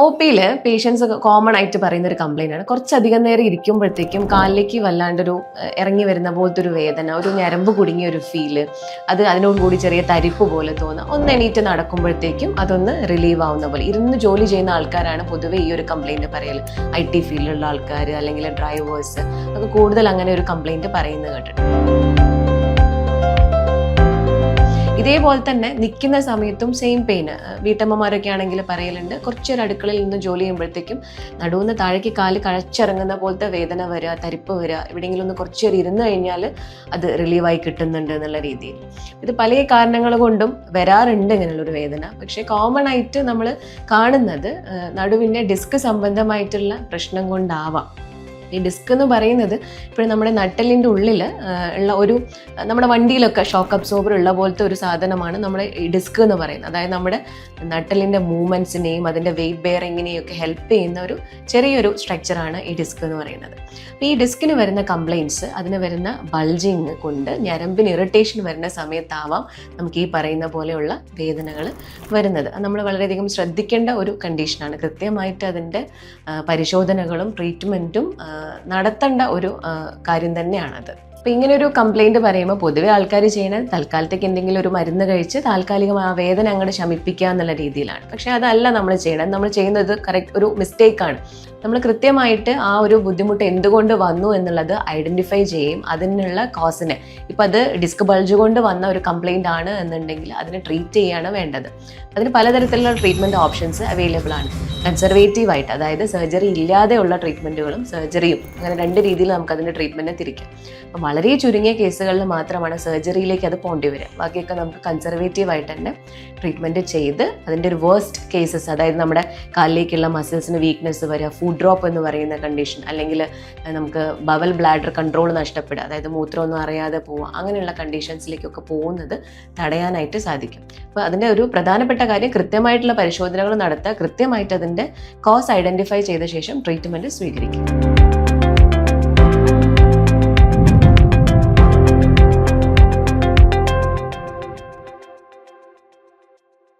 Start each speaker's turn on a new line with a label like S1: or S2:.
S1: OP-യിൽ patients common ആയിട്ട് പറയുന്ന ഒരു കംപ്ലൈൻ്റ് ആണ്. കുറച്ചധികം നേരം ഇരിക്കുമ്പോഴത്തേക്കും കാലിലേക്ക് വല്ലാണ്ടൊരു ഇറങ്ങി വരുന്ന പോലത്തെ ഒരു വേദന, ഒരു ഞരമ്പ് കുടുങ്ങിയ ഒരു ഫീല്, അതിനോട് കൂടി ചെറിയ തരിപ്പ് പോലെ തോന്നുക. ഒന്ന് എണീറ്റ് നടക്കുമ്പോഴത്തേക്കും അതൊന്ന് റിലീവ് ആവുന്ന പോലെ. ഇരുന്ന് ജോലി ചെയ്യുന്ന ആൾക്കാരാണ് പൊതുവെ ഈ ഒരു കംപ്ലൈൻറ്റ് പറയൽ. IT ഫീൽഡിലുള്ള ആൾക്കാർ അല്ലെങ്കിൽ ഡ്രൈവേഴ്സ് ഒക്കെ കൂടുതൽ അങ്ങനെ ഒരു കംപ്ലൈൻറ്റ് പറയുന്നത് കേട്ടിട്ടുണ്ട്. ഇതേപോലെ തന്നെ നിൽക്കുന്ന സമയത്തും സെയിം പെയിന് വീട്ടമ്മമാരൊക്കെ ആണെങ്കിൽ പറയലുണ്ട്. കുറച്ചൊരു അടുക്കളയിൽ നിന്ന് ജോലി ചെയ്യുമ്പോഴത്തേക്കും നടുവിന്ന് താഴേക്ക് കാല് കഴച്ചിറങ്ങുന്ന പോലത്തെ വേദന വരിക, തരിപ്പ് വരിക, എവിടെയെങ്കിലും ഒന്ന് കുറച്ചേരം ഇരുന്ന് കഴിഞ്ഞാൽ അത് റിലീവായി കിട്ടുന്നുണ്ട് എന്നുള്ള രീതിയിൽ. ഇത് പല കാരണങ്ങൾ കൊണ്ടും വരാറുണ്ട് ഇങ്ങനെയുള്ളൊരു വേദന. പക്ഷേ കോമൺ ആയിട്ട് നമ്മൾ കാണുന്നത് നടുവിൻ്റെ ഡിസ്ക് സംബന്ധമായിട്ടുള്ള പ്രശ്നം കൊണ്ടാവാം. ഈ ഡിസ്ക് എന്ന് പറയുന്നത് ഇപ്പോൾ നമ്മുടെ നട്ടലിൻ്റെ ഉള്ളിൽ ഉള്ള ഒരു, നമ്മുടെ വണ്ടിയിലൊക്കെ ഷോക്ക് അബ്സോർബർ ഉള്ള പോലത്തെ ഒരു സാധനമാണ് നമ്മുടെ ഈ ഡിസ്ക് എന്ന് പറയുന്നത്. അതായത് നമ്മുടെ നട്ടലിൻ്റെ മൂവ്മെൻറ്റ്സിനെയും അതിൻ്റെ വെയിറ്റ് ബെയറിങ്ങിനെയും ഒക്കെ ഹെൽപ്പ് ചെയ്യുന്ന ഒരു ചെറിയൊരു സ്ട്രക്ചറാണ് ഈ ഡിസ്ക് എന്ന് പറയുന്നത്. അപ്പോൾ ഈ ഡിസ്കിന് വരുന്ന കംപ്ലയിൻറ്റ്സ്, അതിന് വരുന്ന ബൾജിങ് കൊണ്ട് ഞരമ്പിന് ഇറിറ്റേഷൻ വരുന്ന സമയത്താവാം നമുക്ക് ഈ പറയുന്ന പോലെയുള്ള വേദനകൾ വരുന്നത്. നമ്മൾ വളരെയധികം ശ്രദ്ധിക്കേണ്ട ഒരു കണ്ടീഷനാണ്. കൃത്യമായിട്ട് അതിൻ്റെ പരിശോധനകളും ട്രീറ്റ്മെൻറ്റും നടത്തേണ്ട ഒരു കാര്യം തന്നെയാണത്. അപ്പോൾ ഇങ്ങനെ ഒരു കംപ്ലൈൻറ്റ് പറയുമ്പോൾ പൊതുവെ ആൾക്കാർ ചെയ്യുന്നത് തൽക്കാലത്തേക്ക് എന്തെങ്കിലും ഒരു മരുന്ന് കഴിച്ച് താൽക്കാലികമായി ആ വേദന അങ്ങോട്ട് ശമിപ്പിക്കുക എന്നുള്ള രീതിയിലാണ്. പക്ഷേ അതല്ല നമ്മൾ ചെയ്യണത്. നമ്മൾ ചെയ്യുന്നത് കറക്റ്റ് ഒരു മിസ്റ്റേക്കാണ്. നമ്മൾ കൃത്യമായിട്ട് ആ ഒരു ബുദ്ധിമുട്ട് എന്തുകൊണ്ട് വന്നു എന്നുള്ളത് ഐഡൻറ്റിഫൈ ചെയ്യും. അതിനുള്ള കോസിനെ, ഇപ്പം അത് ഡിസ്ക് ബൾജ് കൊണ്ട് വന്ന ഒരു കംപ്ലൈൻ്റ് ആണ് എന്നുണ്ടെങ്കിൽ അതിനെ ട്രീറ്റ് ചെയ്യുകയാണ് വേണ്ടത്. അതിന് പലതരത്തിലുള്ള ട്രീറ്റ്മെൻറ്റ് ഓപ്ഷൻസ് അവൈലബിൾ ആണ്. കൺസർവേറ്റീവായിട്ട്, അതായത് സർജറി ഇല്ലാതെയുള്ള ട്രീറ്റ്മെൻറ്റുകളും സർജറിയും, അങ്ങനെ രണ്ട് രീതിയിൽ നമുക്കതിൻ്റെ ട്രീറ്റ്മെൻറ്റിനെ തിരിക്കാം. അപ്പം വളരെ ചുരുങ്ങിയ കേസുകളിൽ മാത്രമാണ് സർജറിയിലേക്ക് അത് പോകേണ്ടി വരിക. ബാക്കിയൊക്കെ നമുക്ക് കൺസർവേറ്റീവായിട്ട് തന്നെ ട്രീറ്റ്മെൻറ്റ് ചെയ്ത് അതിൻ്റെ ഒരു വേർസ്റ്റ് കേസസ്, അതായത് നമ്മുടെ കാലിലേക്കുള്ള മസിൽസിന് വീക്ക്നെസ് വരിക, ഫുഡ് ഡ്രോപ്പ് എന്ന് പറയുന്ന കണ്ടീഷൻ, അല്ലെങ്കിൽ നമുക്ക് ബവൽ ബ്ലാഡർ കൺട്രോൾ നഷ്ടപ്പെടുക, അതായത് മൂത്രമൊന്നും അറിയാതെ പോവുക, അങ്ങനെയുള്ള കണ്ടീഷൻസിലേക്കൊക്കെ പോകുന്നത് തടയാനായിട്ട് സാധിക്കും. അപ്പോൾ അതിൻ്റെ ഒരു പ്രധാനപ്പെട്ട കാര്യം കൃത്യമായിട്ടുള്ള പരിശോധനകൾ നടത്തുക, കൃത്യമായിട്ട് അതിൻ്റെ കോസ് ഐഡൻറ്റിഫൈ ചെയ്ത ശേഷം ട്രീറ്റ്മെൻറ്റ് സ്വീകരിക്കുക.